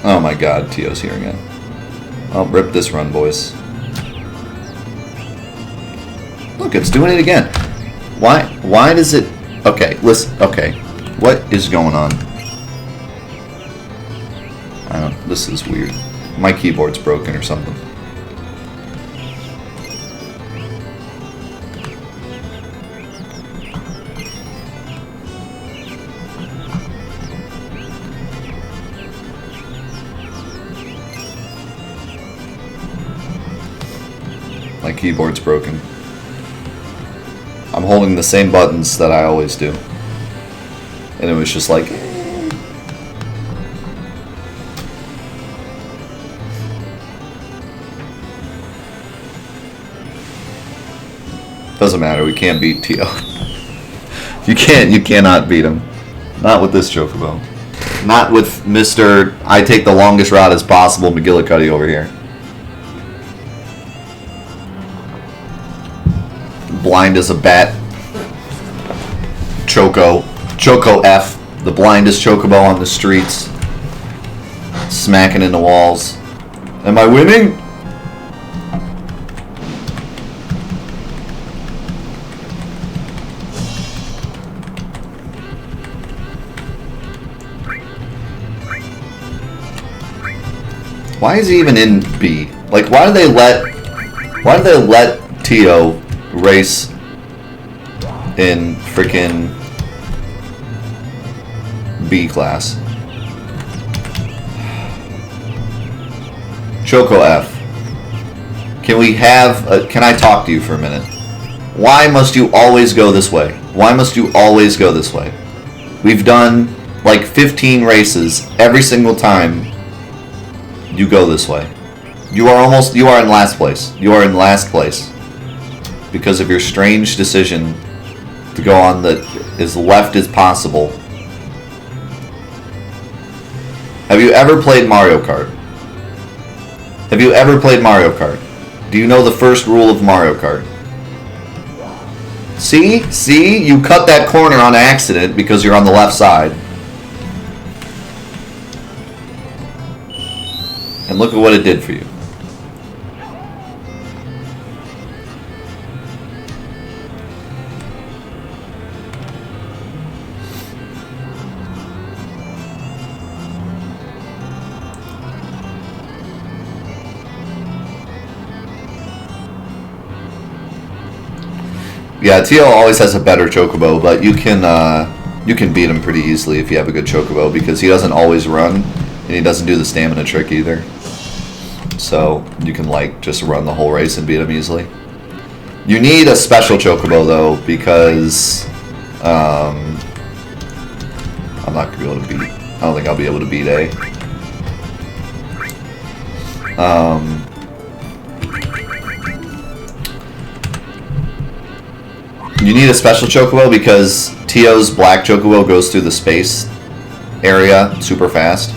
Oh my god, Tio's here again. Oh, rip this run, boys. Look, it's doing it again. Why does it... Okay, listen, okay. What is going on? I don't... This is weird. My keyboard's broken or something. My keyboard's broken. I'm holding the same buttons that I always do. And it was just like... Doesn't matter, we can't beat Tio. You cannot beat him. Not with this chocobo. Not with Mr. I take the longest route as possible McGillicuddy over here. Blind as a bat. Choco F. The blindest chocobo on the streets. Smacking into walls. Am I winning? Why is he even in B? Like, why do they let Tio race in freaking B class? Choco F. Can I talk to you for a minute? Why must you always go this way? Why must you always go this way? We've done like 15 races. Every single time you go this way. You are in last place. You are in last place. Because of your strange decision to go on the as left as possible. Have you ever played Mario Kart? Have you ever played Mario Kart? Do you know the first rule of Mario Kart? See? You cut that corner on accident because you're on the left side. And look at what it did for you. Yeah, Tio always has a better chocobo, but you can beat him pretty easily if you have a good chocobo because he doesn't always run and he doesn't do the stamina trick either. So you can like just run the whole race and beat him easily. You need a special chocobo though because I'm not gonna be able to beat. I don't think I'll be able to beat A. You need a special chocobo because Tio's black chocobo goes through the space area super fast.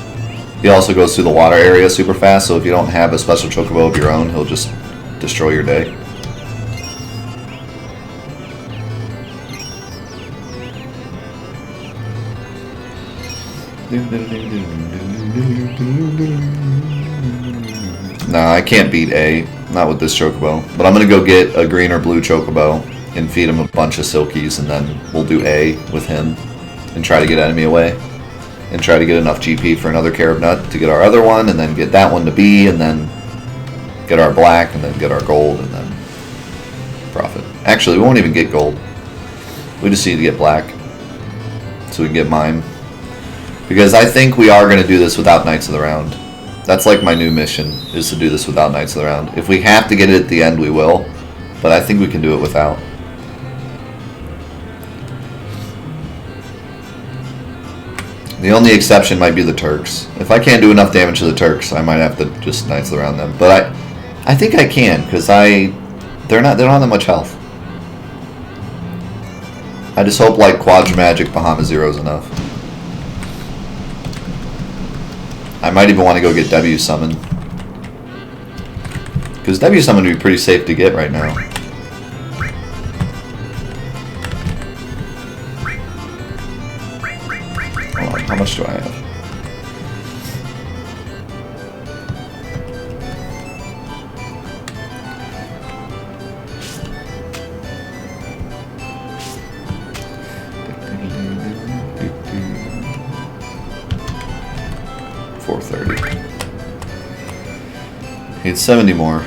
He also goes through the water area super fast, so if you don't have a special chocobo of your own, he'll just destroy your day. Nah, I can't beat A. Not with this chocobo. But I'm going to go get a green or blue chocobo and feed him a bunch of silkies, and then we'll do A with him and try to get enemy away. And try to get enough GP for another carob nut to get our other one, and then get that one to B, and then get our black, and then get our gold, and then profit. Actually, we won't even get gold. We just need to get black so we can get mine. Because I think we are going to do this without Knights of the Round. That's like my new mission, is to do this without Knights of the Round. If we have to get it at the end, we will. But I think we can do it without. The only exception might be the Turks. If I can't do enough damage to the Turks, I might have to just Knights of the Round them. But I think I can, because they don't have that much health. I just hope like Quadra Magic Bahama Zero is enough. I might even want to go get W Summon. Because W Summon would be pretty safe to get right now. Hold on, how much do I have? Need 70 more.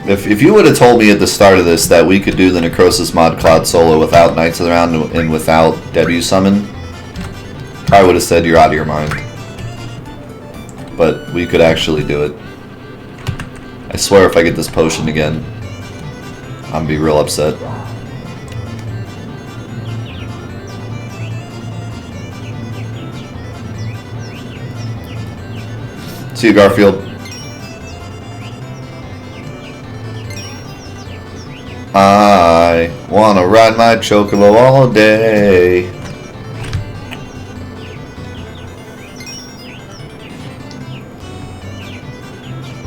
If you would have told me at the start of this that we could do the Necrosis mod Cloud solo without Knights of the Round and without debut summon, I would have said you're out of your mind. But we could actually do it. I swear if I get this potion again, I'm gonna be real upset. See you, Garfield. I wanna ride my chocobo all day.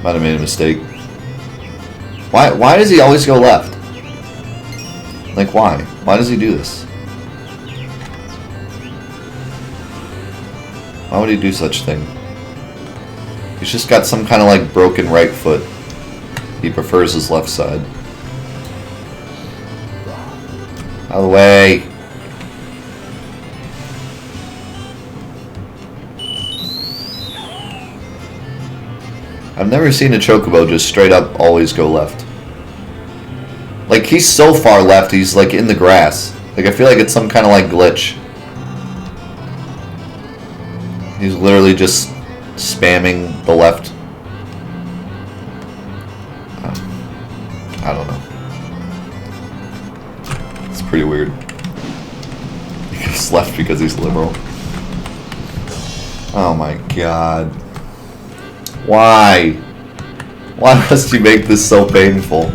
Might have made a mistake. Why does he always go left? Like why? Why does he do this? Why would he do such a thing? He's just got some kind of like broken right foot. He prefers his left side. Out of the way. I've never seen a chocobo just straight up always go left. Like he's so far left, he's like in the grass. Like I feel like it's some kind of like glitch. He's literally just spamming the left. I don't know. It's pretty weird. He goes left because he's liberal. Oh my god. Why? Why must you make this so painful?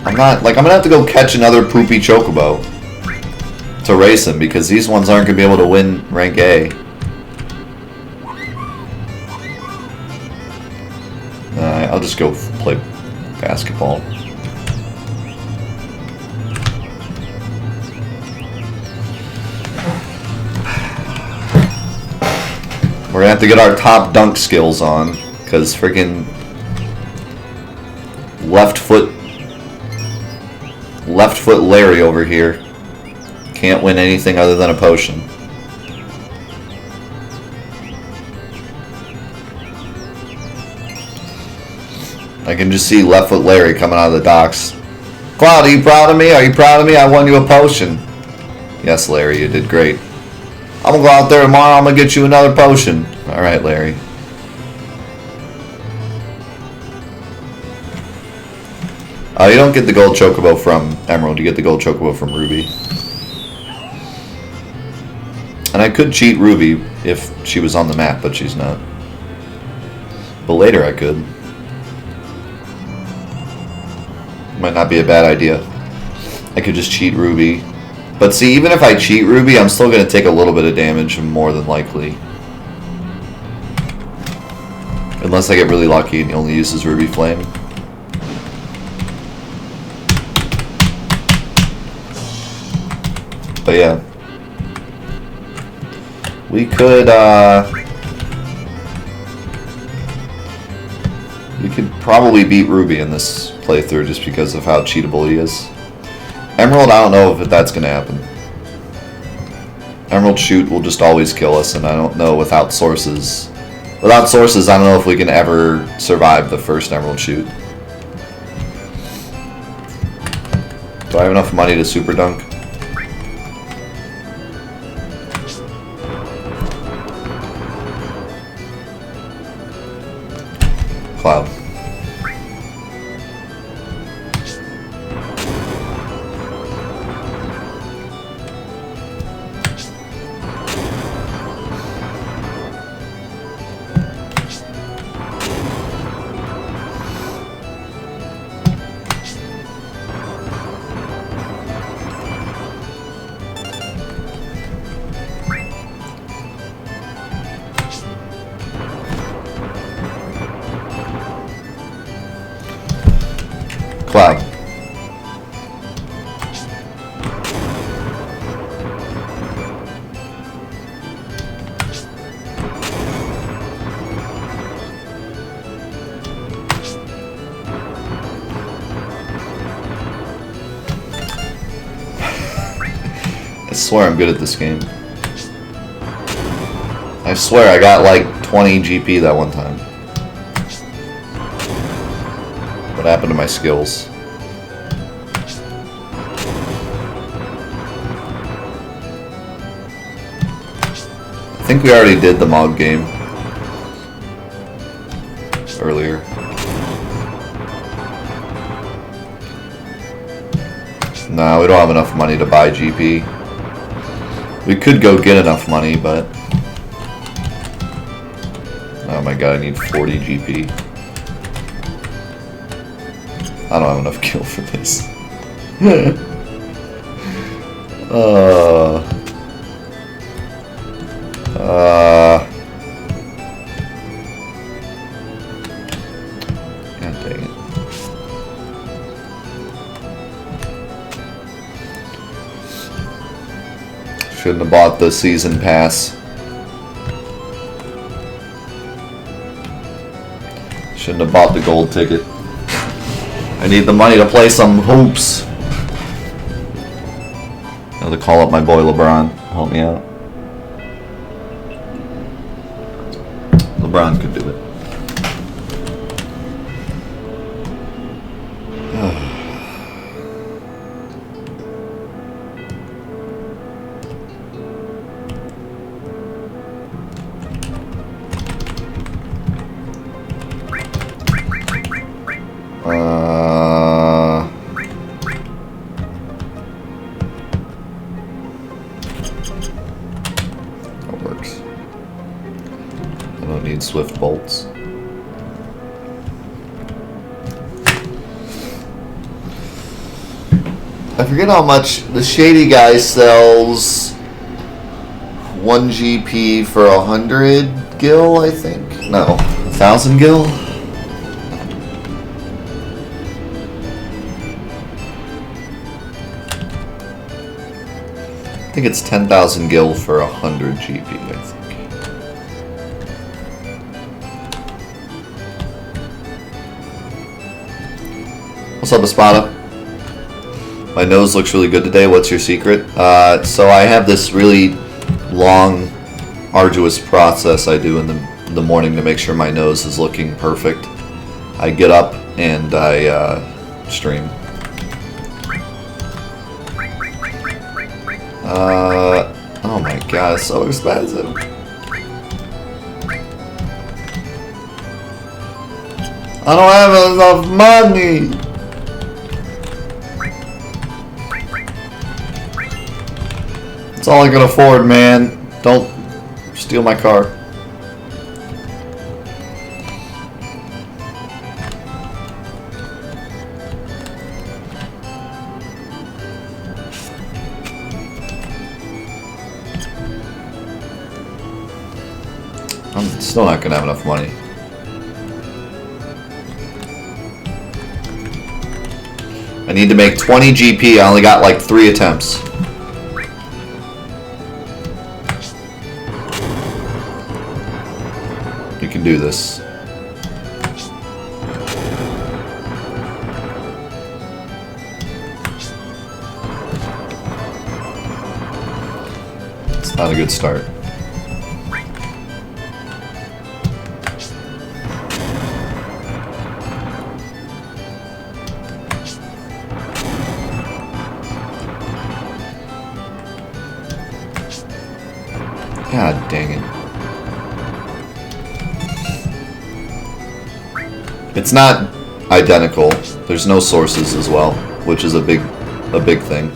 I'm gonna have to go catch another poopy chocobo to race him because these ones aren't gonna be able to win rank A. I'll just go play basketball. We're gonna have to get our top dunk skills on, because freaking left foot Larry over here can't win anything other than a potion. I can just see left foot Larry coming out of the docks. Cloud, are you proud of me? Are you proud of me? I won you a potion. Yes, Larry, you did great. I'm gonna go out there tomorrow, I'm gonna get you another potion. Alright, Larry. You don't get the gold chocobo from Emerald, you get the gold chocobo from Ruby. And I could cheat Ruby if she was on the map, but she's not. But later I could. Might not be a bad idea. I could just cheat Ruby. But see, even if I cheat Ruby, I'm still going to take a little bit of damage, more than likely. Unless I get really lucky and he only uses Ruby Flame. But yeah. We could probably beat Ruby in this playthrough just because of how cheatable he is. Emerald, I don't know if that's going to happen. Emerald Shoot will just always kill us, and I don't know without sources. Without sources, I don't know if we can ever survive the first Emerald Shoot. Do I have enough money to super dunk? Cloud. swear I'm good at this game. I swear I got like 20 GP that one time. What happened to my skills? I think we already did the Mog game earlier. No, we don't have enough money to buy GP. We could go get enough money, but... Oh my god, I need 40 GP. I don't have enough kill for this. God dang it. Shouldn't have bought the season pass. Shouldn't have bought the gold ticket. I need the money to play some hoops. I have to call up my boy LeBron. Help me out. LeBron could do it. That works. I don't need swift bolts. I forget how much the shady guy sells 1 GP for 100 gil, I think. No, 1,000 gil? I think it's 10,000 gil for 100 GP, I think. What's up, Espada? My nose looks really good today. What's your secret? So I have this really long, arduous process I do in the morning to make sure my nose is looking perfect. I get up and I stream. Oh my god, it's so expensive. I don't have enough money. That's all I can afford, man. Don't steal my car. I'm still not gonna have enough money. I need to make 20 GP. I only got like 3 attempts. You can do this. It's not a good start. God dang it. It's not identical. There's no sources as well, which is a big thing.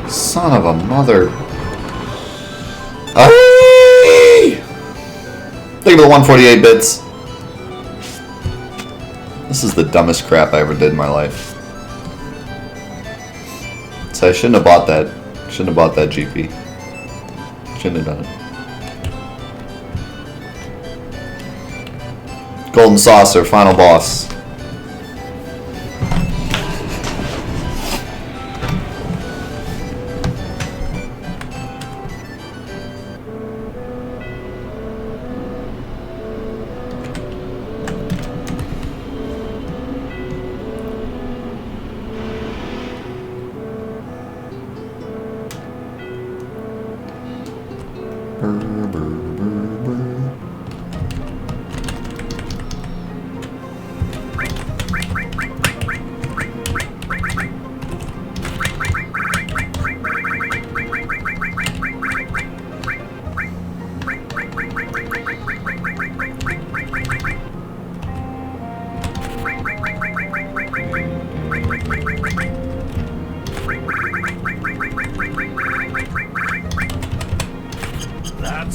Son of a mother. Think of the 148 bits. This is the dumbest crap I ever did in my life. So I shouldn't have bought that. Shouldn't have bought that GP. Shouldn't have done it. Golden Saucer, final boss.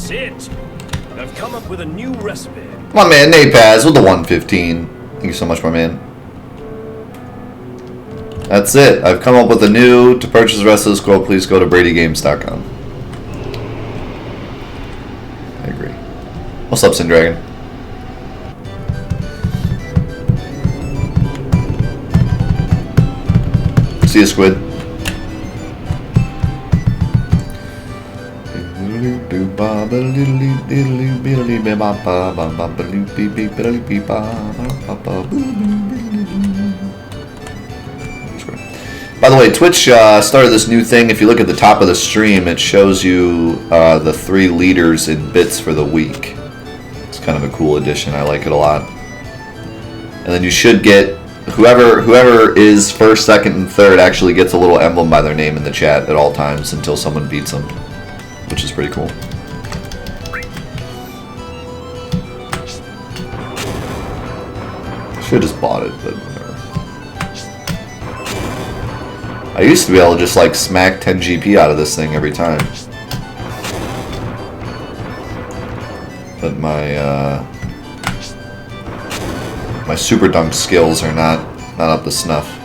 Sit. I've come up with a new recipe. My man, Napaz with the 115. Thank you so much, my man. That's it. I've come up with a new. To purchase the rest of this quote, please go to bradygames.com. I agree. What's up, Sin Dragon? See you, Squid. By the way, Twitch started this new thing. If you look at the top of the stream, it shows you the 3 leaders in bits for the week. It's kind of a cool addition. I like it a lot. And then you should get whoever is first, second, and third actually gets a little emblem by their name in the chat at all times until someone beats them, which is pretty cool. Should have just bought it, but whatever. I used to be able to just like smack 10 GP out of this thing every time, but my super dunk skills are not up to snuff.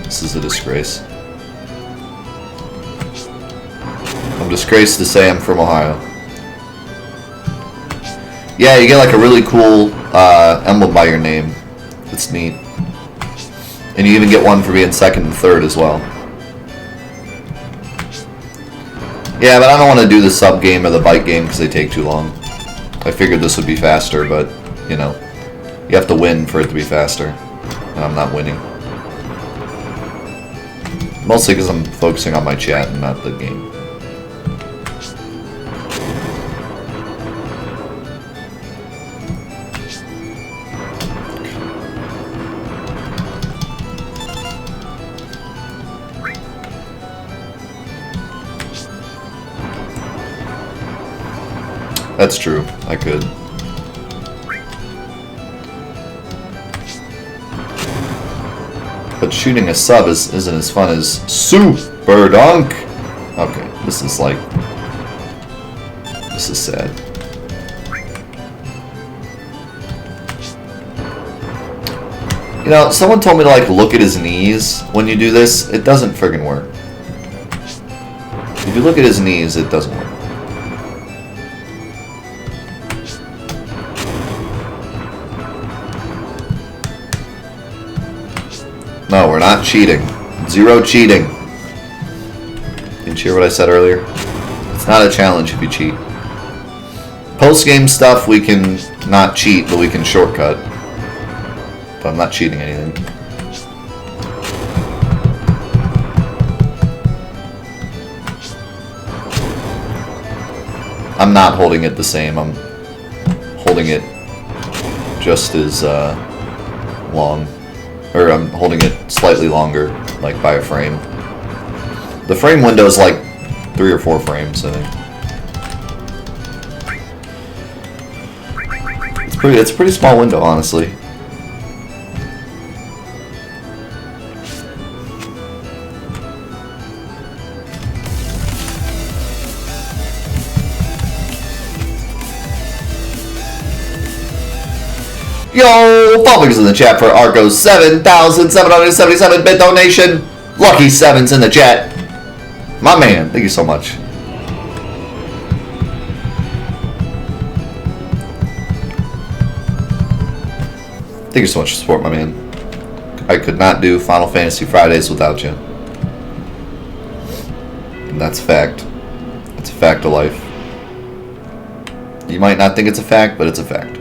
This is a disgrace. I'm disgraced to say I'm from Ohio. Yeah, you get like a really cool emblem by your name. It's neat. And you even get one for being second and third as well. Yeah, but I don't want to do the sub game or the bike game because they take too long. I figured this would be faster, but, you know, you have to win for it to be faster. And I'm not winning. Mostly because I'm focusing on my chat and not the game. That's true. I could. But shooting a sub isn't as fun as Super Dunk! Okay, this is like... This is sad. You know, someone told me to like look at his knees when you do this. It doesn't friggin' work. If you look at his knees, it doesn't work. No, we're not cheating. Zero cheating. Didn't you hear what I said earlier? It's not a challenge if you cheat. Post-game stuff, we can not cheat, but we can shortcut. But I'm not cheating anything. I'm not holding it the same. I'm holding it just as long. Or I'm holding it slightly longer, like by a frame. The frame window is like 3 or 4 frames, I think. It's a pretty small window, honestly. Yo, Publix in the chat for Arco's 7,777-bit donation. Lucky 7's in the chat. My man, thank you so much. Thank you so much for support, my man. I could not do Final Fantasy Fridays without you. And that's a fact. It's a fact of life. You might not think it's a fact, but it's a fact.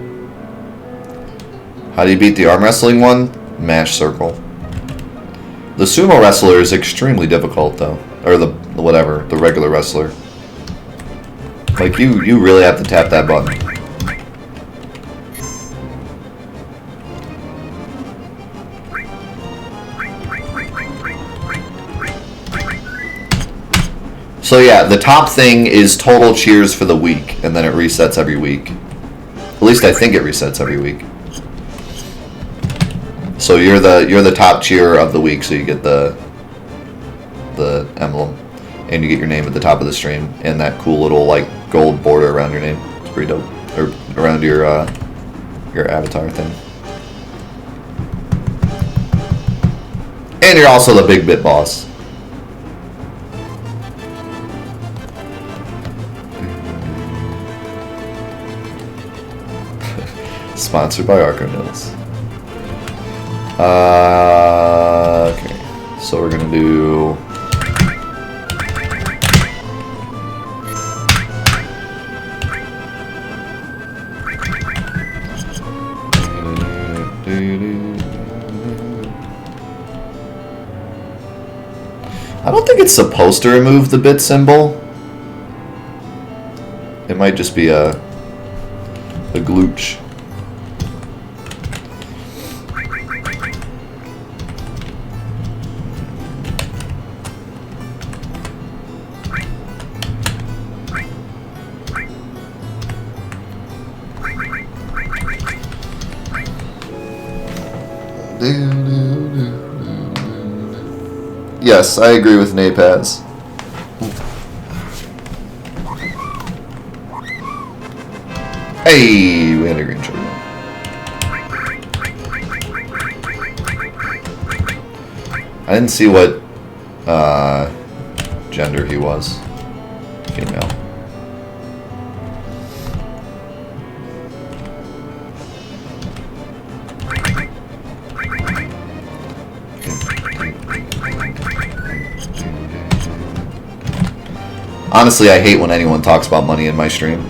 How do you beat the arm wrestling one? Mash circle. The sumo wrestler is extremely difficult though. Or the regular wrestler. Like you really have to tap that button. So yeah, the top thing is total cheers for the week, and then it resets every week. At least I think it resets every week. So you're the top cheer of the week, so you get the emblem, and you get your name at the top of the stream, and that cool little like gold border around your name. It's pretty dope, or around your avatar thing. And you're also the big bit boss. Sponsored by Arco Mills. Okay, so we're gonna do. I don't think it's supposed to remove the bit symbol. It might just be a glitch. Yes, I agree with Napaz. Hey, we had a green sugar. I didn't see what gender he was. Female. Honestly, I hate when anyone talks about money in my stream.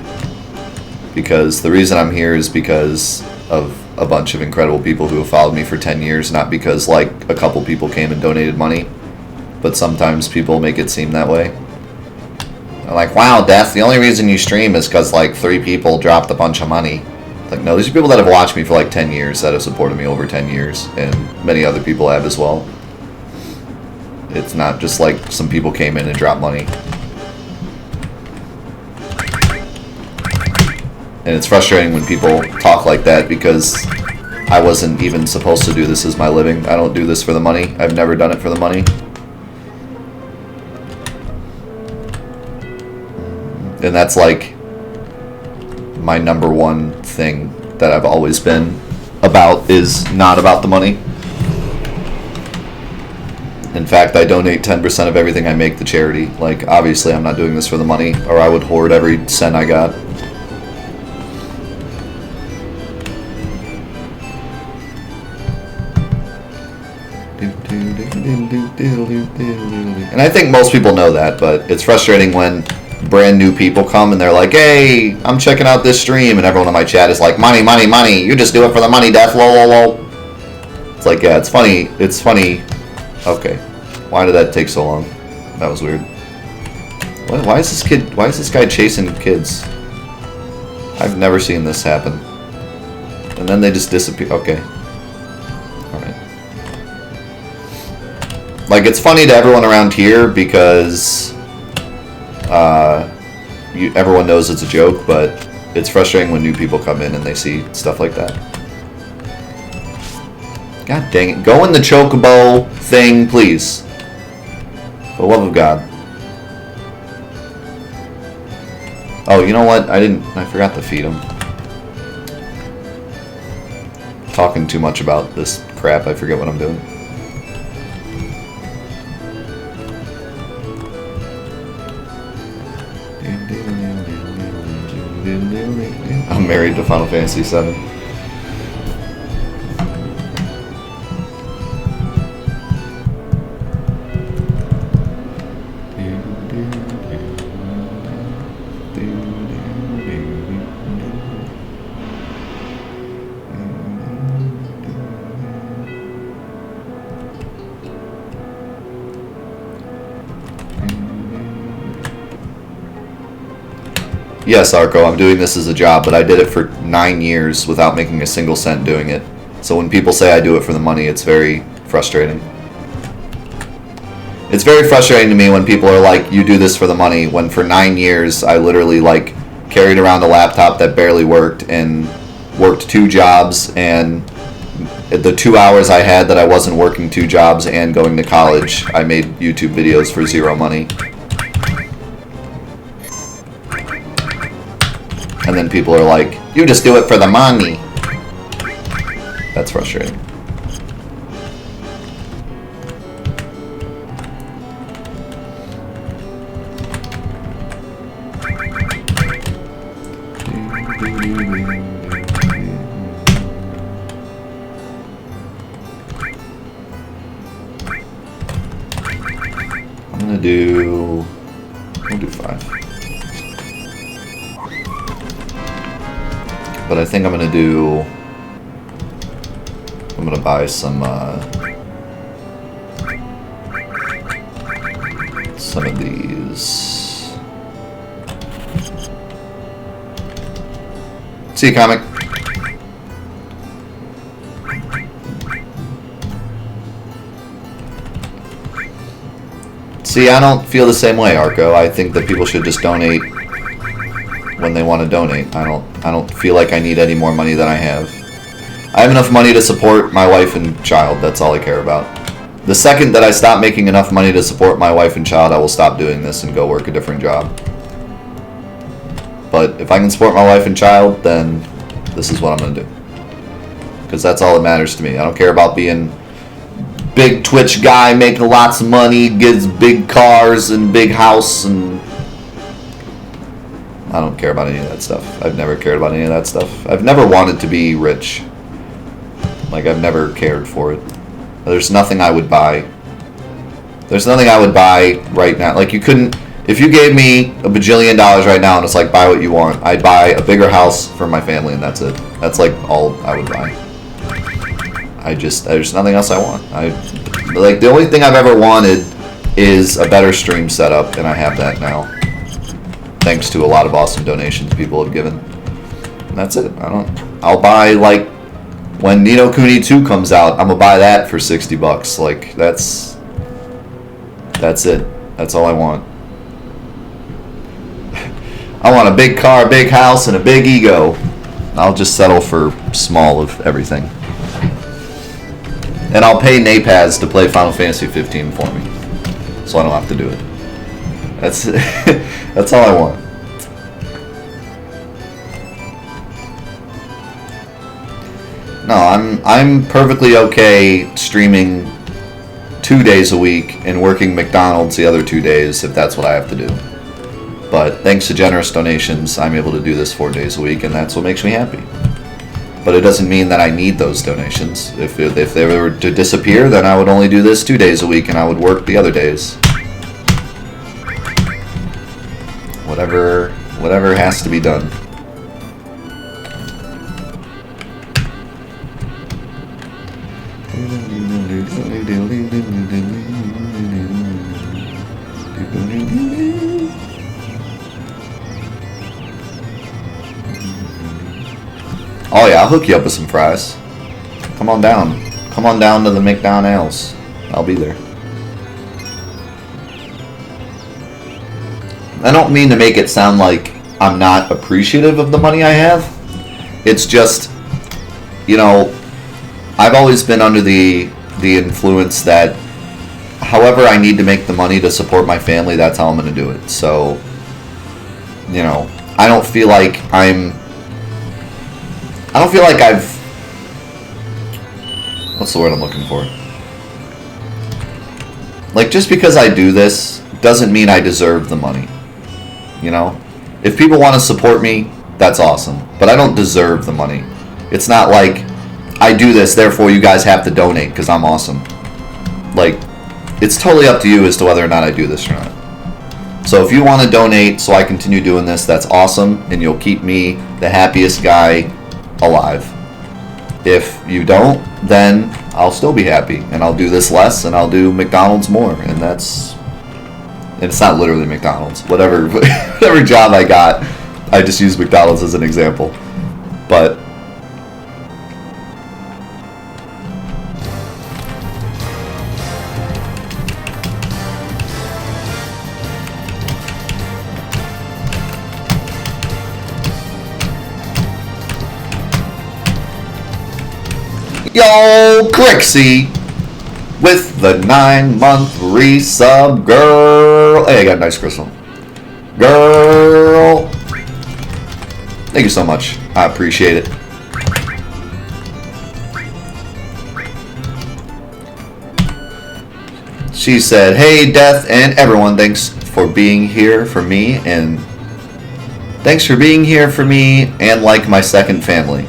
Because the reason I'm here is because of a bunch of incredible people who have followed me for 10 years, not because, like, a couple people came and donated money. But sometimes people make it seem that way. They're like, wow, Death, the only reason you stream is because, like, 3 people dropped a bunch of money. Like, no, these are people that have watched me for, like, 10 years, that have supported me over 10 years, and many other people have as well. It's not just, like, some people came in and dropped money. And it's frustrating when people talk like that because I wasn't even supposed to do this as my living. I don't do this for the money. I've never done it for the money. And that's like my number one thing that I've always been about, is not about the money. In fact, I donate 10% of everything I make to charity. Like, obviously I'm not doing this for the money, or I would hoard every cent I got. And I think most people know that, but it's frustrating when brand new people come and they're like, hey, I'm checking out this stream, and everyone in my chat is like, money, money, money, you just do it for the money, Death, lol, lol, lol. It's like, yeah, it's funny, okay, why did that take so long? That was weird. Why is this guy chasing kids? I've never seen this happen. And then they just disappear. Okay. Like, it's funny to everyone around here because everyone knows it's a joke, but it's frustrating when new people come in and they see stuff like that. God dang it. Go in the chocobo thing, please. For the love of God. Oh, you know what? I forgot to feed him. Talking too much about this crap, I forget what I'm doing. I'm married to Final Fantasy VII. Yes, Arco, I'm doing this as a job, but I did it for 9 years without making a single cent doing it. So when people say I do it for the money, it's very frustrating. It's very frustrating to me when people are like, you do this for the money, when for 9 years I literally like carried around a laptop that barely worked and worked 2 jobs, and the 2 hours I had that I wasn't working 2 jobs and going to college, I made YouTube videos for 0 money. And then people are like, you just do it for the money. That's frustrating. I'm gonna do... We'll do 5. But I think I'm gonna do... I'm gonna buy some of these. See you, comic. See, I don't feel the same way, Arco. I think that people should just donate when they want to donate. I don't feel like I need any more money than I have. I have enough money to support my wife and child. That's all I care about. The second that I stop making enough money to support my wife and child, I will stop doing this and go work a different job. But if I can support my wife and child, then this is what I'm going to do. Because that's all that matters to me. I don't care about being big Twitch guy, making lots of money, gets big cars and big house, and I don't care about any of that stuff. I've never cared about any of that stuff. I've never wanted to be rich. Like, I've never cared for it. There's nothing I would buy. There's nothing I would buy right now. Like, you couldn't... If you gave me $1 bajillion right now and it's like, buy what you want, I'd buy a bigger house for my family and that's it. That's, like, all I would buy. There's nothing else I want. Like, the only thing I've ever wanted is a better stream setup, and I have that now. Thanks to a lot of awesome donations people have given. And that's it. I'll buy, like, when Ni no Kuni 2 comes out, I'm gonna buy that for $60. Like, that's it. That's all I want. I want a big car, a big house, and a big ego. I'll just settle for small of everything. And I'll pay Napaz to play Final Fantasy 15 for me, so I don't have to do it. That's that's all I want. No, I'm perfectly okay streaming 2 days a week and working McDonald's the other 2 days if that's what I have to do. But thanks to generous donations, I'm able to do this 4 days a week, and that's what makes me happy. But it doesn't mean that I need those donations. If they were to disappear, then I would only do this 2 days a week and I would work the other days. Whatever has to be done. Oh yeah, I'll hook you up with some fries. Come on down. Come on down to the McDonald's. I'll be there. I don't mean to make it sound like I'm not appreciative of the money I have. It's just, you know, I've always been under the influence that however I need to make the money to support my family, that's how I'm going to do it. So, you know, I don't feel like I've... What's the word I'm looking for? Like, just because I do this doesn't mean I deserve the money. You know? If people want to support me, that's awesome. But I don't deserve the money. It's not like I do this, therefore you guys have to donate because I'm awesome. Like, it's totally up to you as to whether or not I do this or not. So if you want to donate so I continue doing this, that's awesome, and you'll keep me the happiest guy alive. If you don't, then I'll still be happy, and I'll do this less, and I'll do McDonald's more, and that's... And it's not literally McDonald's. Whatever job I got, I just use McDonald's as an example. But... Yo, Crixie with the 9-month resub, girl. Hey, I got a nice crystal. Girl. Thank you so much. I appreciate it. She said, hey, Death and everyone, thanks for being here for me, and thanks for being here for me and like my second family.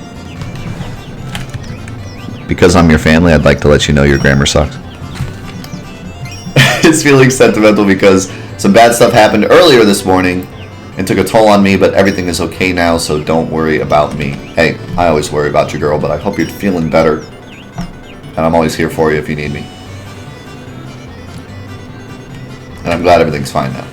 Because I'm your family, I'd like to let you know your grammar sucks. It's feeling sentimental because some bad stuff happened earlier this morning and took a toll on me, but everything is okay now, so don't worry about me. Hey, I always worry about you, girl, but I hope you're feeling better. And I'm always here for you if you need me. And I'm glad everything's fine now.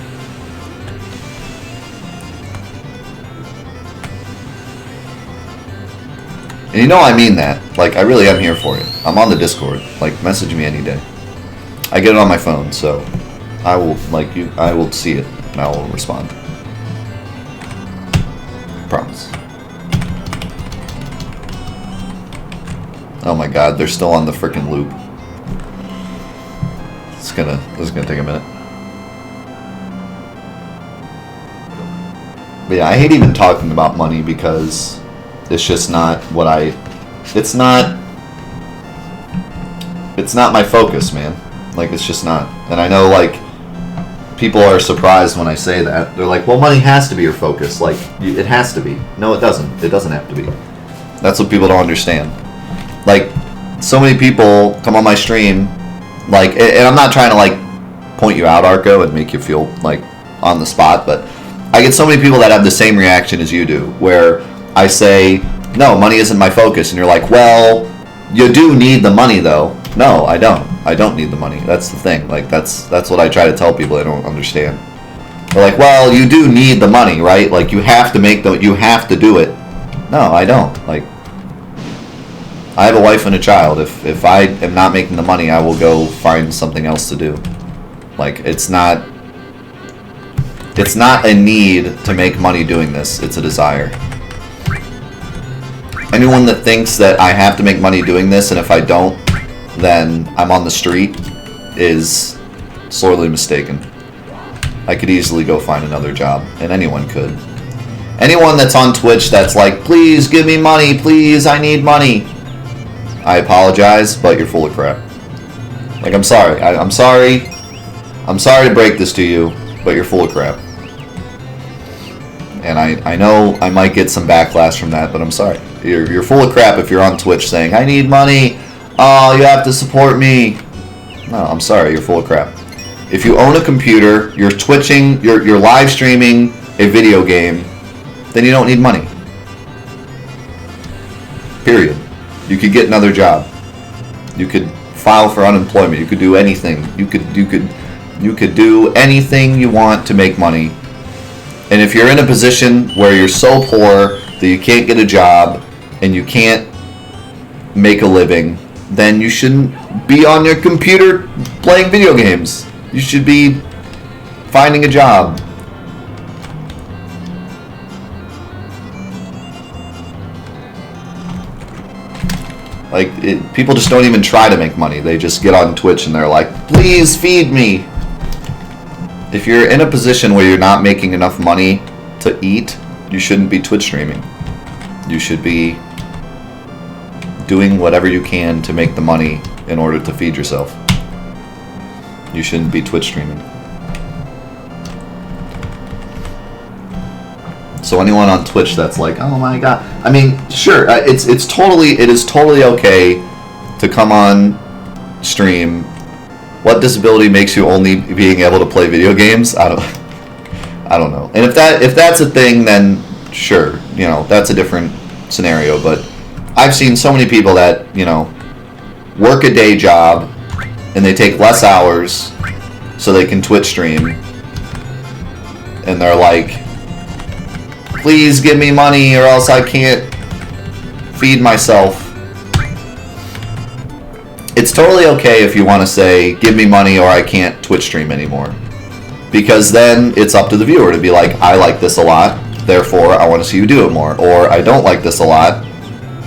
And you know I mean that. Like, I really am here for you. I'm on the Discord. Like, message me any day. I get it on my phone, so I will, like you, I will see it and I will respond. Promise. Oh my god, they're still on the frickin' loop. This is gonna take a minute. But yeah, I hate even talking about money because it's just not what it's not my focus, man. Like, it's just not. And I know, like, people are surprised when I say that. They're like, well, money has to be your focus. Like, it has to be. No, it doesn't. It doesn't have to be. That's what people don't understand. Like, so many people come on my stream, like, and I'm not trying to, like, point you out, Arco, and make you feel, like, on the spot, but I get so many people that have the same reaction as you do, where I say, no, money isn't my focus, and you're like, well, you do need the money, though. No, I don't. I don't need the money. That's the thing. Like, that's what I try to tell people. They don't understand. They're like, well, you do need the money, right? Like, you have to you have to do it. No, I don't. Like, I have a wife and a child. If I am not making the money, I will go find something else to do. Like, it's not a need to make money doing this. It's a desire. Anyone that thinks that I have to make money doing this, and if I don't, then I'm on the street, is sorely mistaken. I could easily go find another job, and anyone could. Anyone that's on Twitch that's like, please give me money, please, I need money. I apologize, but you're full of crap. Like, I'm sorry. I'm sorry to break this to you, but you're full of crap. And I know I might get some backlash from that, but I'm sorry. You're full of crap if you're on Twitch saying, I need money. Oh, you have to support me. No, I'm sorry. You're full of crap. If you own a computer, you're twitching, you're live streaming a video game, then you don't need money. Period. You could get another job. You could file for unemployment. You could do anything. You could do anything you want to make money. And if you're in a position where you're so poor that you can't get a job and you can't make a living, then you shouldn't be on your computer playing video games. You should be finding a job. Like, people just don't even try to make money. They just get on Twitch and they're like, please feed me. If you're in a position where you're not making enough money to eat, you shouldn't be Twitch streaming. You should be doing whatever you can to make the money in order to feed yourself. You shouldn't be Twitch streaming. So anyone on Twitch that's like, oh my god, I mean, sure, it is totally okay to come on stream. What disability makes you only being able to play video games? I don't know. And if that's a thing, then sure, you know, that's a different scenario. But I've seen so many people that, you know, work a day job and they take less hours so they can Twitch stream, and they're like, please give me money or else I can't feed myself. It's totally okay if you want to say, give me money or I can't Twitch stream anymore. Because then it's up to the viewer to be like, I like this a lot, therefore I want to see you do it more. Or I don't like this a lot,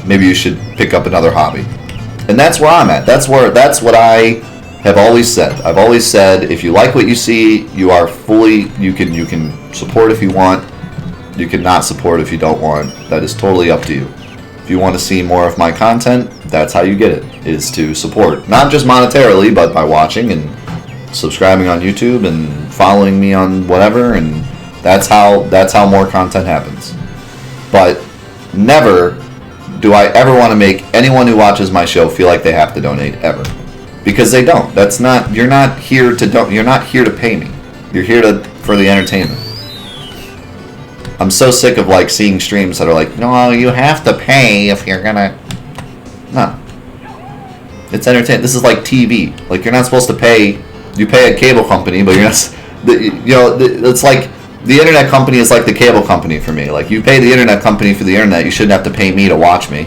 maybe you should pick up another hobby. And that's where I'm at. That's what I have always said. I've always said, if you like what you see, you are fully, you can support if you want. You can not support if you don't want. That is totally up to you. If you want to see more of my content, that's how you get it, is to support. Not just monetarily, but by watching and subscribing on YouTube and following me on whatever, and that's how more content happens. But never do I ever want to make anyone who watches my show feel like they have to donate, ever. Because they don't. That's not, you're not here to pay me. You're here for the entertainment. I'm so sick of like seeing streams that are like, no, you have to pay if you're gonna. No. It's entertainment. This is like TV. Like, you're not supposed to pay. You pay a cable company, but you're not. It's like the internet company is like the cable company for me. Like, you pay the internet company for the internet, you shouldn't have to pay me to watch me.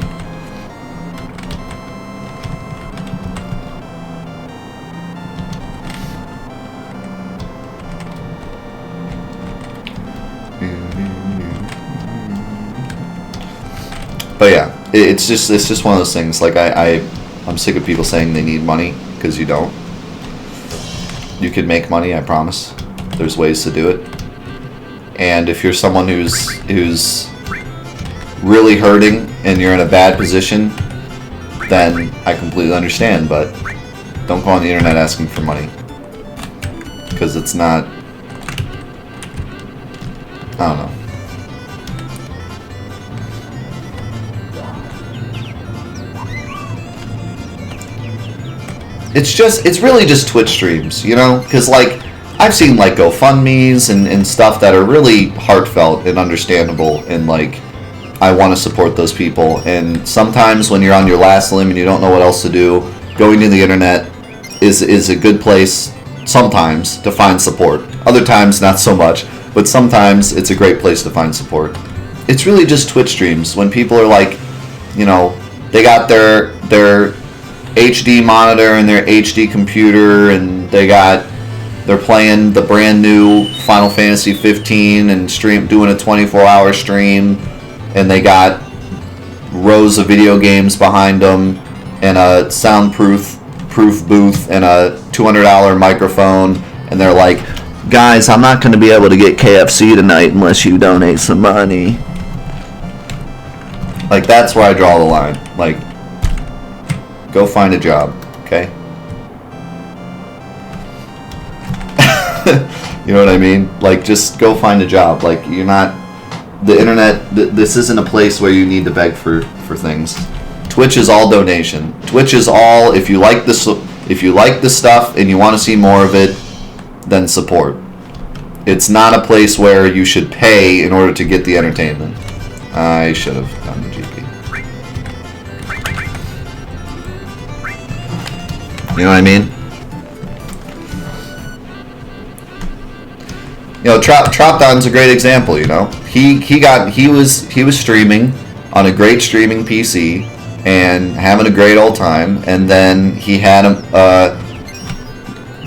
But yeah, it's just one of those things. Like, I'm sick of people saying they need money, because you don't. You can make money, I promise. There's ways to do it. And if you're someone who's really hurting and you're in a bad position, then I completely understand. But don't go on the internet asking for money, because it's not. I don't know. It's really just Twitch streams, you know? Because, like, I've seen, like, GoFundMes and stuff that are really heartfelt and understandable, and, like, I want to support those people. And sometimes when you're on your last limb and you don't know what else to do, going to the internet is a good place, sometimes, to find support. Other times, not so much, but sometimes it's a great place to find support. It's really just Twitch streams, when people are, like, you know, they got their HD monitor and their HD computer, and they're playing the brand new Final Fantasy 15 and doing a 24-hour stream, and they got rows of video games behind them and a soundproof booth and a $200 microphone, and they're like, guys, I'm not going to be able to get KFC tonight unless you donate some money. Like, that's where I draw the line. Like, go find a job, okay? You know what I mean? Like, just go find a job. Like, you're not... The internet... This isn't a place where you need to beg for things. Twitch is all donation. Twitch is all... If you like the stuff and you want to see more of it, then support. It's not a place where you should pay in order to get the entertainment. I should have done the GP. You know what I mean? You know, Tropdon's a great example. You know, he was streaming on a great streaming PC and having a great old time, and then he had a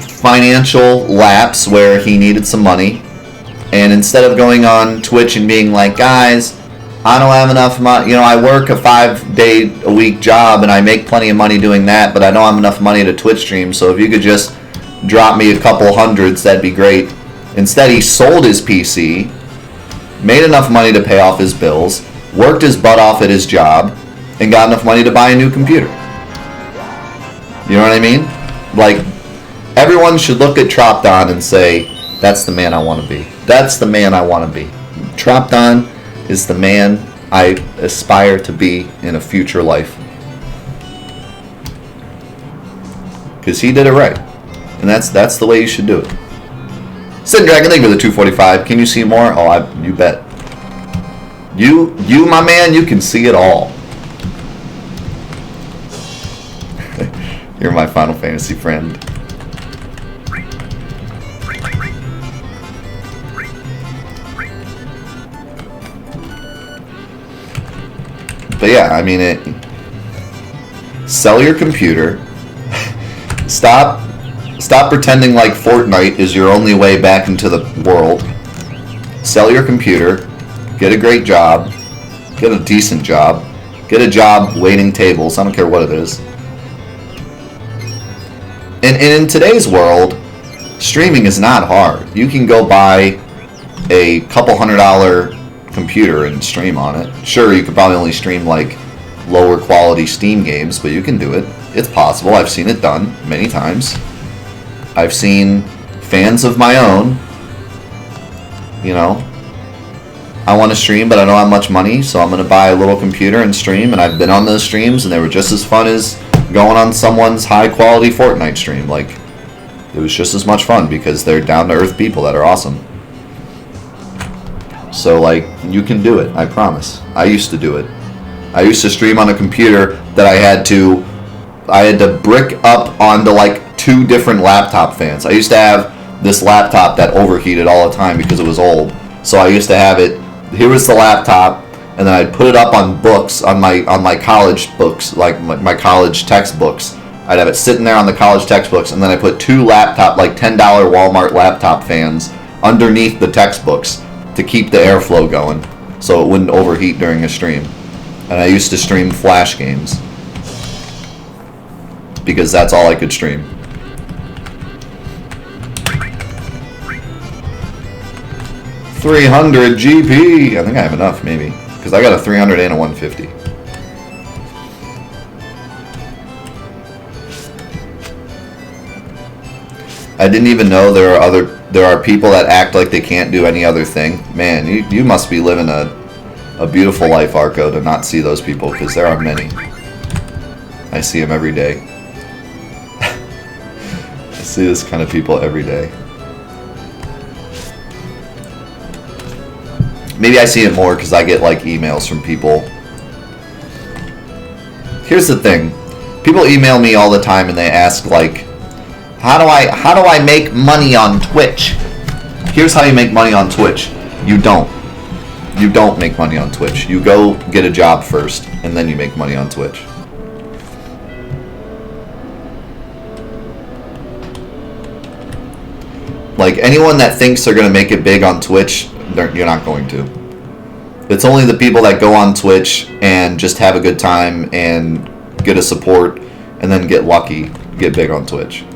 financial lapse where he needed some money, and instead of going on Twitch and being like, guys, I don't have enough money, you know, I work a 5-day-a-week job and I make plenty of money doing that, but I don't have enough money to Twitch stream, so if you could just drop me a couple hundreds, that'd be great. Instead, he sold his PC, made enough money to pay off his bills, worked his butt off at his job, and got enough money to buy a new computer. You know what I mean? Like, everyone should look at Tropdon and say, that's the man I want to be. That's the man I want to be. Tropdon is the man I aspire to be in a future life. Because he did it right. And that's the way you should do it. Sin Dragon, thank you for the 245. Can you see more? Oh, you bet. You, my man, you can see it all. You're my Final Fantasy friend. But yeah, I mean, sell your computer. Stop pretending like Fortnite is your only way back into the world. Sell your computer. Get a great job. Get a decent job. Get a job waiting tables. I don't care what it is. And in today's world, streaming is not hard. You can go buy a couple $100 computer and stream on it. Sure, you could probably only stream like lower quality Steam games, but you can do it. It's possible. I've seen it done many times. I've seen fans of my own, you know, I want to stream, but I don't have much money, so I'm going to buy a little computer and stream, and I've been on those streams, and they were just as fun as going on someone's high-quality Fortnite stream. Like, it was just as much fun, because they're down-to-earth people that are awesome. So, like, you can do it, I promise. I used to do it. I used to stream on a computer that I had to brick up onto, like, 2 different laptop fans. I used to have this laptop that overheated all the time because it was old. So I used to have it, here was the laptop, and then I'd put it up on books, on my college books, like my college textbooks. I'd have it sitting there on the college textbooks, and then I put 2 laptop, like $10 Walmart laptop fans underneath the textbooks to keep the airflow going so it wouldn't overheat during a stream. And I used to stream Flash games because that's all I could stream. $300 GP. I think I have enough, maybe, because I got a 300 and a 150. I didn't even know there are people that act like they can't do any other thing. Man, you must be living a beautiful life, Arco, to not see those people, because there are many. I see them every day. I see this kind of people every day. Maybe I see it more because I get like emails from people. Here's the thing. People email me all the time and they ask like, how do I make money on Twitch? Here's how you make money on Twitch. You don't. You don't make money on Twitch. You go get a job first and then you make money on Twitch. Like, anyone that thinks they're going to make it big on Twitch, you're not going to. It's only the people that go on Twitch and just have a good time and get a support and then get lucky, get big on Twitch.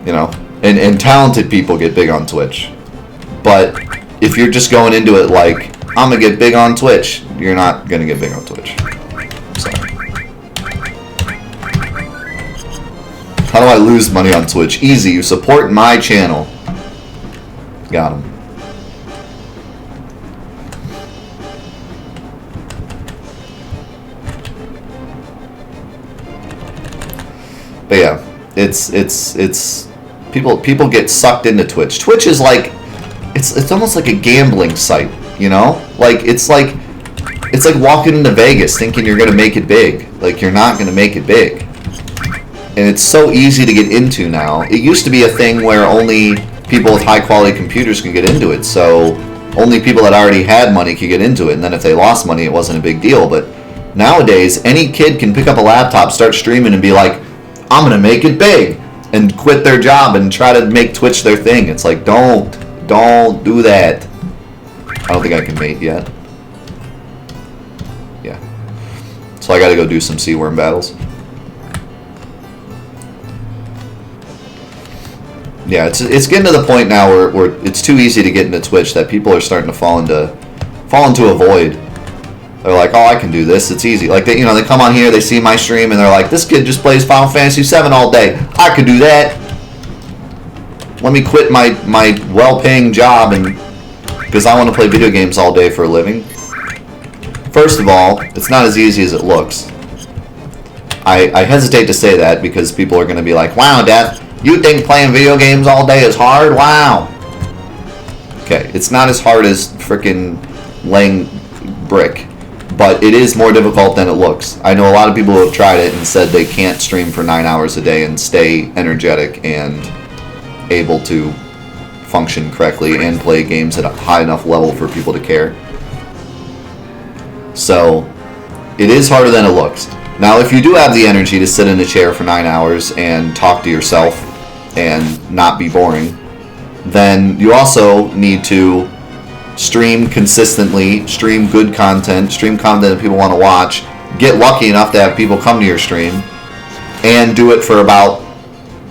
You know? And talented people get big on Twitch. But if you're just going into it like, I'm going to get big on Twitch, you're not going to get big on Twitch. I'm sorry. How do I lose money on Twitch? Easy. You support my channel. Got him. But yeah, it's people get sucked into Twitch. Twitch is like it's almost like a gambling site, you know? Like it's like walking into Vegas thinking you're gonna make it big. Like, you're not gonna make it big. And it's so easy to get into now. It used to be a thing where only people with high quality computers could get into it, so only people that already had money could get into it, and then if they lost money it wasn't a big deal. But nowadays any kid can pick up a laptop, start streaming, and be like, I'm gonna make it big, and quit their job and try to make Twitch their thing. It's like, don't do that. I don't think I can mate yet. Yeah. So I gotta go do some sea worm battles. Yeah, it's getting to the point now where it's too easy to get into Twitch that people are starting to fall into a void. They're like, oh, I can do this. It's easy. Like, they come on here, they see my stream, and they're like, this kid just plays Final Fantasy VII all day. I could do that. Let me quit my well-paying job because I want to play video games all day for a living. First of all, it's not as easy as it looks. I hesitate to say that because people are going to be like, wow, Death, you think playing video games all day is hard? Wow. Okay, it's not as hard as freaking laying brick, but it is more difficult than it looks. I know a lot of people who have tried it and said they can't stream for 9 hours a day and stay energetic and able to function correctly and play games at a high enough level for people to care. So, it is harder than it looks. Now, if you do have the energy to sit in a chair for 9 hours and talk to yourself and not be boring, then you also need to stream consistently, stream good content, stream content that people want to watch, get lucky enough to have people come to your stream, and do it for about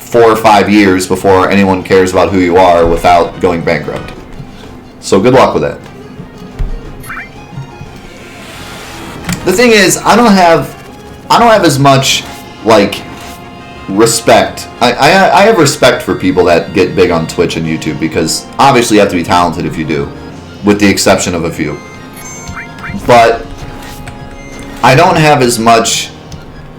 4 or 5 years before anyone cares about who you are without going bankrupt. So good luck with that. The thing is, I don't have as much like respect. I have respect for people that get big on Twitch and YouTube, because obviously you have to be talented if you do, with the exception of a few. But I don't have as much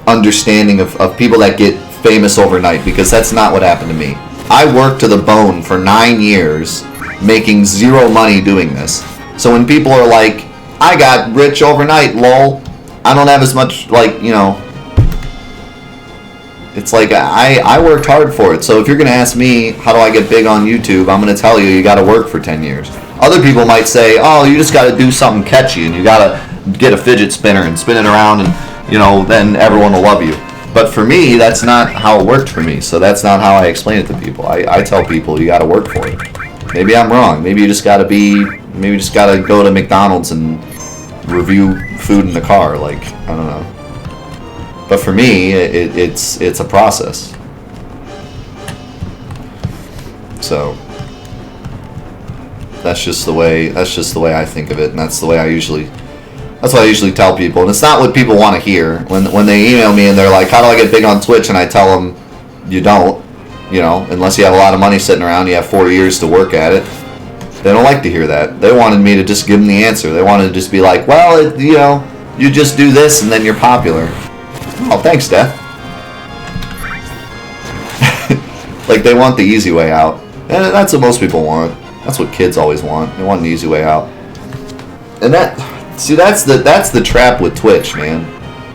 understanding of people that get famous overnight, because that's not what happened to me. I worked to the bone for 9 years making zero money doing this. So when people are like, I got rich overnight, lol, I don't have as much, like, you know, it's like I worked hard for it. So if you're going to ask me, how do I get big on YouTube, I'm going to tell you got to work for 10 years. Other people might say, oh, you just got to do something catchy and you got to get a fidget spinner and spin it around and, you know, then everyone will love you. But for me, that's not how it worked for me. So that's not how I explain it to people. I tell people you got to work for it. Maybe I'm wrong. Maybe you just got to go to McDonald's and review food in the car. Like, I don't know. But for me, it's a process. So that's just the way I think of it, and that's what I usually tell people. And it's not what people want to hear when they email me and they're like, how do I get big on Twitch? And I tell them, you don't, you know, unless you have a lot of money sitting around, you have 4 years to work at it. They don't like to hear that. They wanted me to just give them the answer. They wanted to just be like, well, you know, you just do this and then you're popular. Oh, thanks, Death. Like, they want the easy way out. And that's what most people want. That's what kids always want. They want an easy way out. And that's the trap with Twitch, man.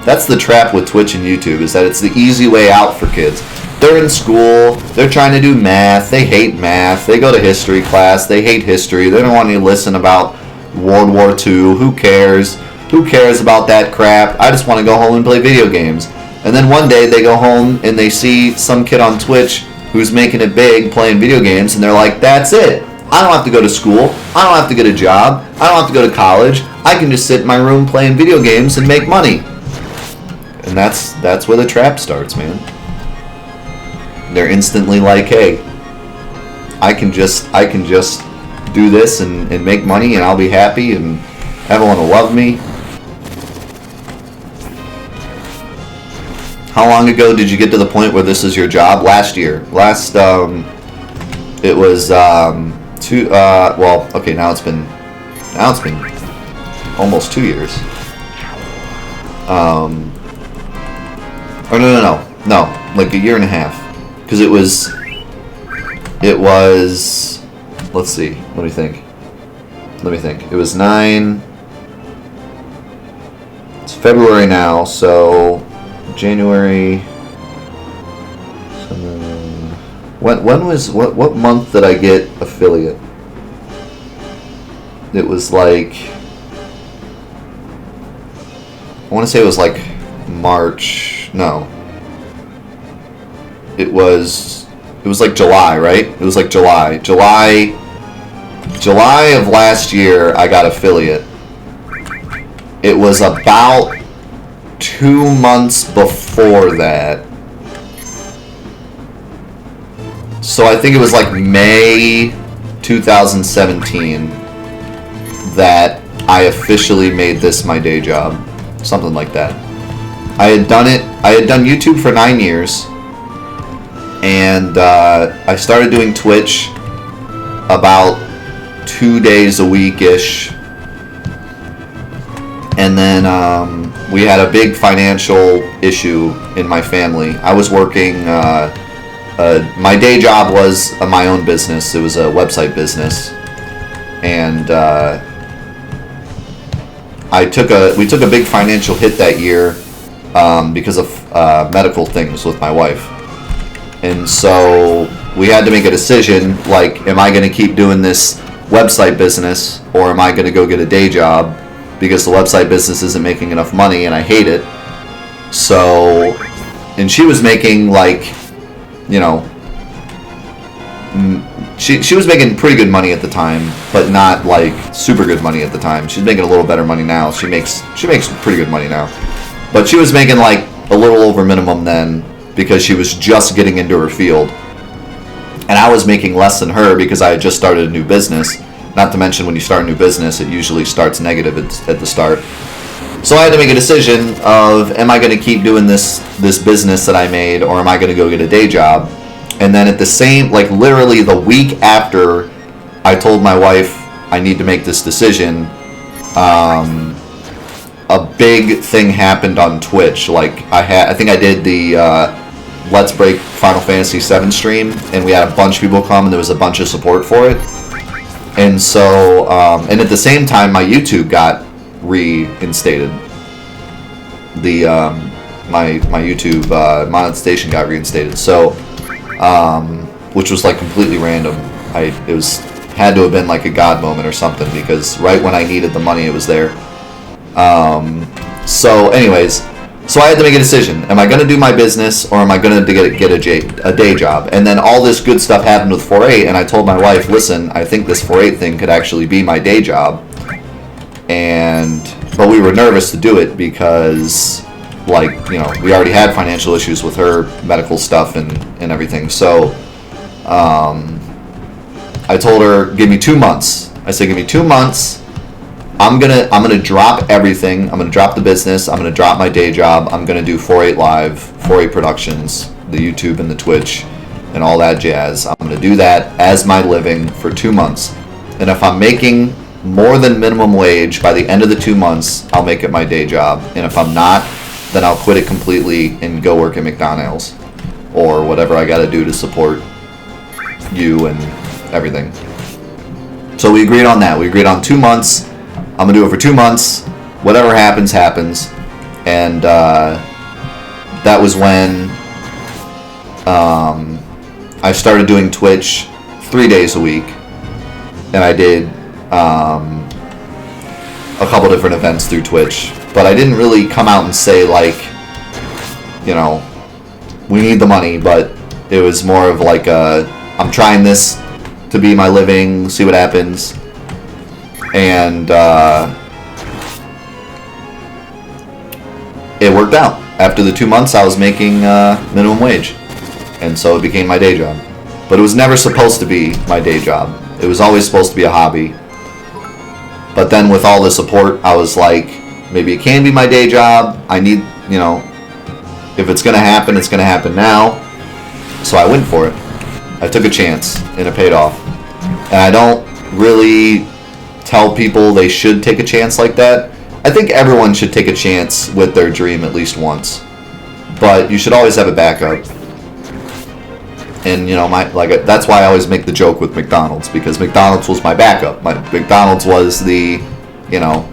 That's the trap with Twitch and YouTube, is that it's the easy way out for kids. They're in school, they're trying to do math, they hate math, they go to history class, they hate history, they don't want to listen about World War II, who cares? Who cares about that crap? I just want to go home and play video games. And then one day they go home and they see some kid on Twitch who's making it big playing video games, and they're like, that's it. I don't have to go to school. I don't have to get a job. I don't have to go to college. I can just sit in my room playing video games and make money. And that's where the trap starts, man. They're instantly like, hey, I can just do this and make money and I'll be happy and everyone will love me. How long ago did you get to the point where this is your job? Last year. It was well, okay, now it's been almost 2 years. No, like a year and a half. Because it was, let's see, let me think. It was it's February now, so January, what month did I get affiliate? It was like, I want to say it was like March, no. It was like July, right? It was like July of last year I got affiliate. It was about 2 months before that. So I think it was like May 2017 that I officially made this my day job. Something like that. I had done YouTube for 9 years. And I started doing Twitch about 2 days a week-ish. And then we had a big financial issue in my family. I was working, my day job was my own business. It was a website business. And we took a big financial hit that year because of medical things with my wife. And so we had to make a decision, like, am I going to keep doing this website business, or am I going to go get a day job, because the website business isn't making enough money and I hate it. So, and she was making, like, you know, she was making pretty good money at the time, but not like super good money at the time. She's making a little better money now. She makes pretty good money now, but she was making like a little over minimum then. because she was just getting into her field. And I was making less than her because I had just started a new business. Not to mention, when you start a new business, it usually starts negative at the start. So I had to make a decision of, am I going to keep doing this business that I made, or am I going to go get a day job? And then at the same, like literally the week after I told my wife I need to make this decision, a big thing happened on Twitch. Like I think I did the Let's Break Final Fantasy VII stream, and we had a bunch of people come, and there was a bunch of support for it. And so, and at the same time, my YouTube got reinstated. The my YouTube monetization got reinstated. So, which was like completely random. Had to have been like a God moment or something, because right when I needed the money, it was there. So anyways, so I had to make a decision. Am I going to do my business, or am I going to get a day job? And then all this good stuff happened with 4.8, and I told my wife, listen, I think this 4.8 thing could actually be my day job. But we were nervous to do it because, like, you know, we already had financial issues with her medical stuff and everything. So I told her, give me 2 months. I said, give me 2 months. I'm gonna drop everything. I'm gonna drop the business. I'm gonna drop my day job. I'm gonna do 4.8 Live, 4.8 Productions, the YouTube and the Twitch, and all that jazz. I'm gonna do that as my living for 2 months. And if I'm making more than minimum wage by the end of the 2 months, I'll make it my day job. And if I'm not, then I'll quit it completely and go work at McDonald's or whatever I gotta do to support you and everything. So we agreed on that. We agreed on 2 months. I'm gonna do it for 2 months. Whatever happens, happens. And that was when I started doing Twitch 3 days a week, and I did a couple different events through Twitch. But I didn't really come out and say, like, you know, we need the money. But it was more of like I'm trying this to be my living, see what happens. And it worked out. After the 2 months, I was making minimum wage, and so it became my day job. But it was never supposed to be my day job. It was always supposed to be a hobby. But then with all the support, I was like, maybe it can be my day job. I need, you know, if it's going to happen, it's going to happen now. So I went for it. I took a chance, and it paid off. And I don't really tell people they should take a chance like that. I think everyone should take a chance with their dream at least once. But you should always have a backup. And, you know, that's why I always make the joke with McDonald's, because McDonald's was my backup. McDonald's was the, you know,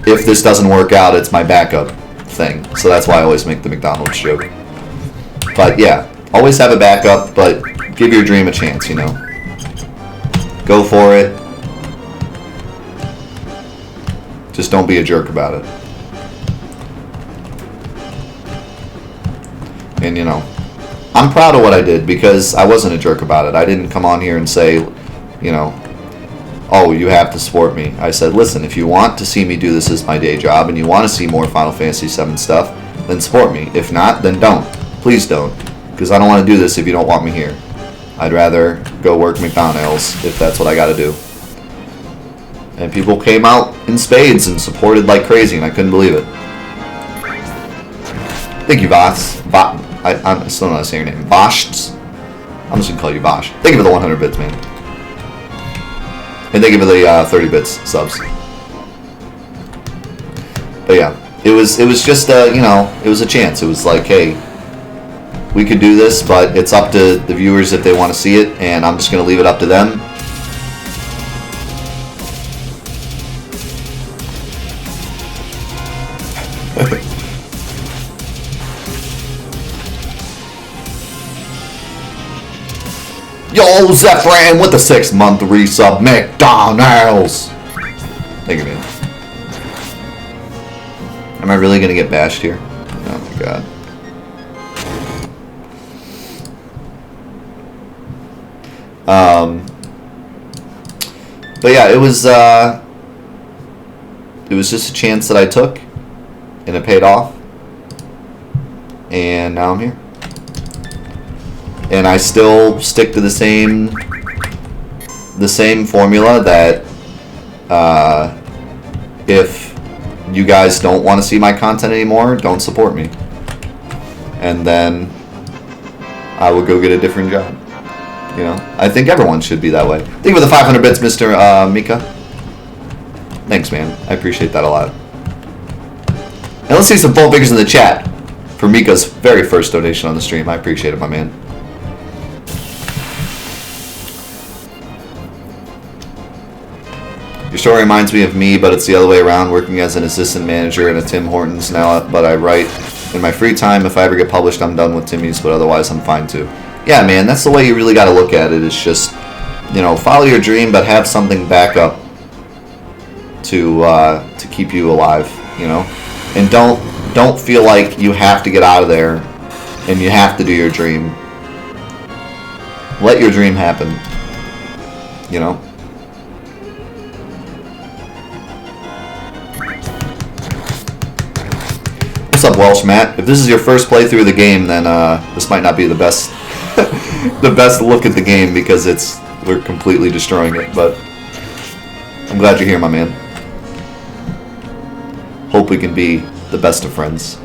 if this doesn't work out, it's my backup thing. So that's why I always make the McDonald's joke. But yeah, always have a backup, but give your dream a chance, you know. Go for it. Just don't be a jerk about it. And, you know, I'm proud of what I did because I wasn't a jerk about it. I didn't come on here and say, you know, oh, you have to support me. I said, listen, if you want to see me do this as my day job and you want to see more Final Fantasy VII stuff, then support me. If not, then don't. Please don't. Because I don't want to do this if you don't want me here. I'd rather go work McDonald's if that's what I got to do. And people came out in spades and supported like crazy, and I couldn't believe it. Thank you, Voss. I still don't know how to say your name. Vosh. I'm just going to call you Vosh. Thank you for the 100 bits, man. And thank you for the 30 bits subs. But yeah, it was just, you know, it was a chance. It was like, hey, we could do this, but it's up to the viewers if they want to see it, and I'm just going to leave it up to them. Yo, Zephran with the 6-month resub. McDonald's. Thank you, man. Am I really gonna get bashed here? Oh my god. But yeah, it was just a chance that I took, and it paid off, and now I'm here. And I still stick to the same formula that if you guys don't want to see my content anymore, don't support me. And then I will go get a different job. You know, I think everyone should be that way. Thank you for the 500 bits, Mr. Mika. Thanks, man. I appreciate that a lot. And let's see some full figures in the chat for Mika's very first donation on the stream. I appreciate it, my man. Your story reminds me of me, but it's the other way around, working as an assistant manager in a Tim Hortons now, but I write in my free time. If I ever get published, I'm done with Timmy's, but otherwise I'm fine too. Yeah, man, that's the way you really got to look at it. It's just, you know, follow your dream, but have something back up to keep you alive, you know? And don't feel like you have to get out of there and you have to do your dream. Let your dream happen, you know? What's up, Welsh Matt? If this is your first playthrough of the game, then this might not be the best the best look at the game because we're completely destroying it, but I'm glad you're here, my man. Hope we can be the best of friends.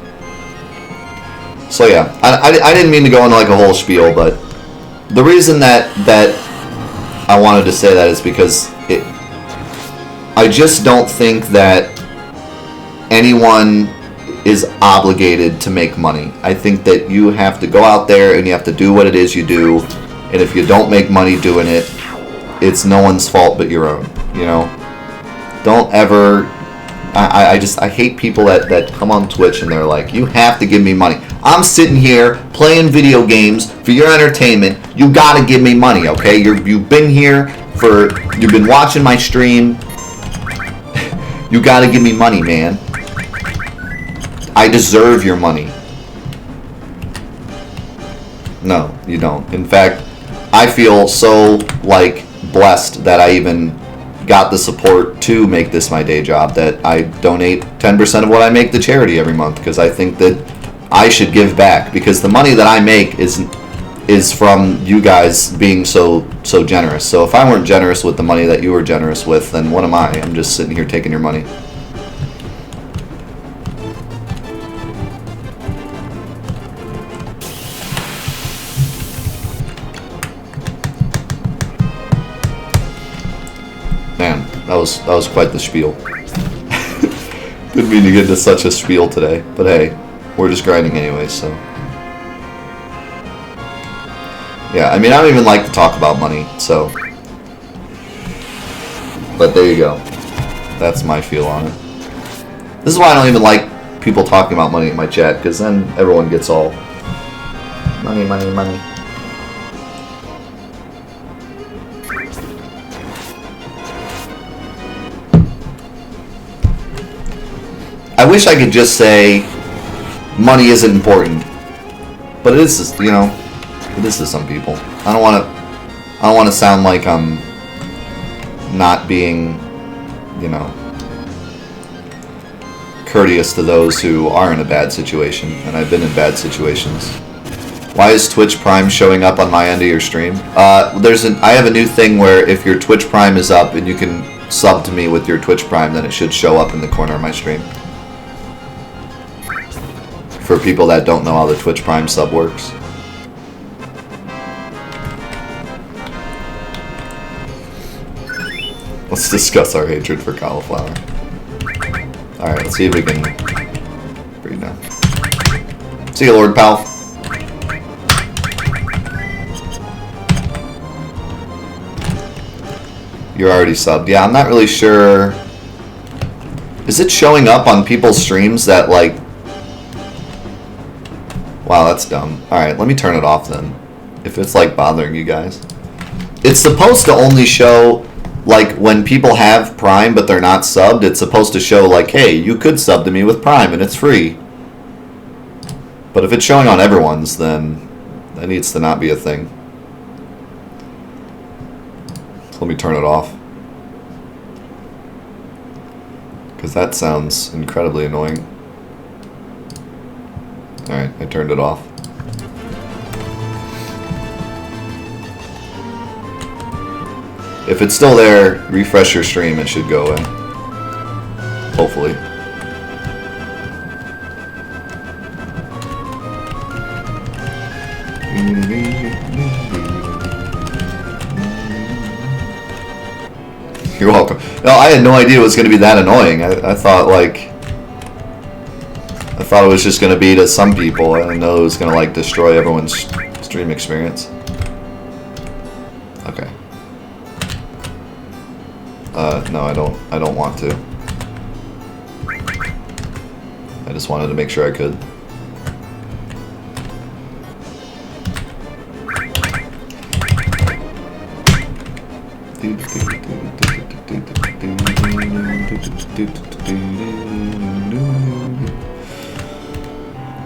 So yeah, I didn't mean to go into like a whole spiel, but the reason that I wanted to say that is because I just don't think that anyone is obligated to make money. I think that you have to go out there and you have to do what it is you do, and if you don't make money doing it, it's no one's fault but your own, you know? Don't ever... I hate people that come on Twitch and they're like, you have to give me money. I'm sitting here playing video games for your entertainment. You gotta give me money, okay? You've been here you've been watching my stream. You gotta give me money, man. I deserve your money. No, you don't. In fact, I feel so, like, blessed that I even got the support to make this my day job that I donate 10% of what I make to charity every month because I think that I should give back because the money that I make is from you guys being so generous. So if I weren't generous with the money that you were generous with, then what am I? I'm just sitting here taking your money. Man, that was quite the spiel. Didn't mean to get into such a spiel today, but hey, we're just grinding anyway, so. Yeah, I mean, I don't even like to talk about money, so. But there you go. That's my feel on it. This is why I don't even like people talking about money in my chat, because then everyone gets all money, money, money. I wish I could just say money isn't important, but it is, you know, it is to some people. I don't want to sound like I'm not being, you know, courteous to those who are in a bad situation, and I've been in bad situations. Why is Twitch Prime showing up on my end of your stream? I have a new thing where if your Twitch Prime is up and you can sub to me with your Twitch Prime, then it should show up in the corner of my stream. For people that don't know how the Twitch Prime sub works. Let's discuss our hatred for cauliflower. Alright, let's see if we can breathe now. See you, Lord Pal. You're already subbed. Yeah, I'm not really sure. Is it showing up on people's streams that, like... Wow, that's dumb. Alright, let me turn it off then. If it's, like, bothering you guys. It's supposed to only show, like, when people have Prime but they're not subbed, it's supposed to show, like, hey, you could sub to me with Prime and it's free. But if it's showing on everyone's, then that needs to not be a thing. So let me turn it off. Because that sounds incredibly annoying. Alright, I turned it off. If it's still there, refresh your stream, it should go away. Hopefully. You're welcome. No, I had no idea it was going to be that annoying. I thought, like... I thought it was just going to be to some people. I didn't know it was going to, like, destroy everyone's stream experience. Okay. No, I don't want to. I just wanted to make sure I could.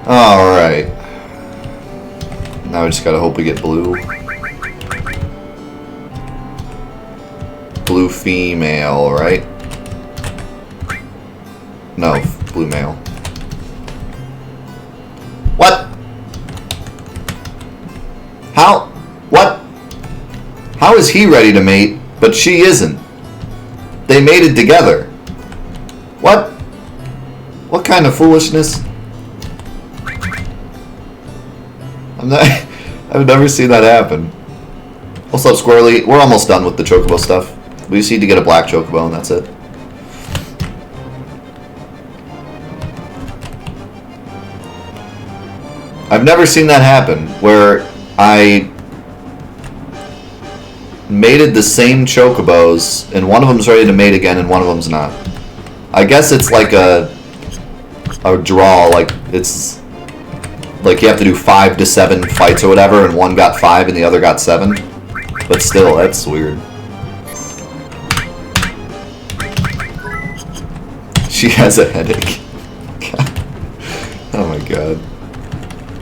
Alright. Now we just gotta hope we get blue. Blue female, right? No, blue male. What? How? What? How is he ready to mate, but she isn't? They mated together. What? What kind of foolishness? I've never seen that happen. What's up, Squirrely? We're almost done with the Chocobo stuff. We just need to get a black Chocobo and that's it. I've never seen that happen, where I mated the same Chocobos, and one of them's ready to mate again and one of them's not. I guess it's like a draw, like it's like you have to do 5 to 7 fights or whatever, and one got 5 and the other got 7. But still, that's weird. She has a headache. Oh my god.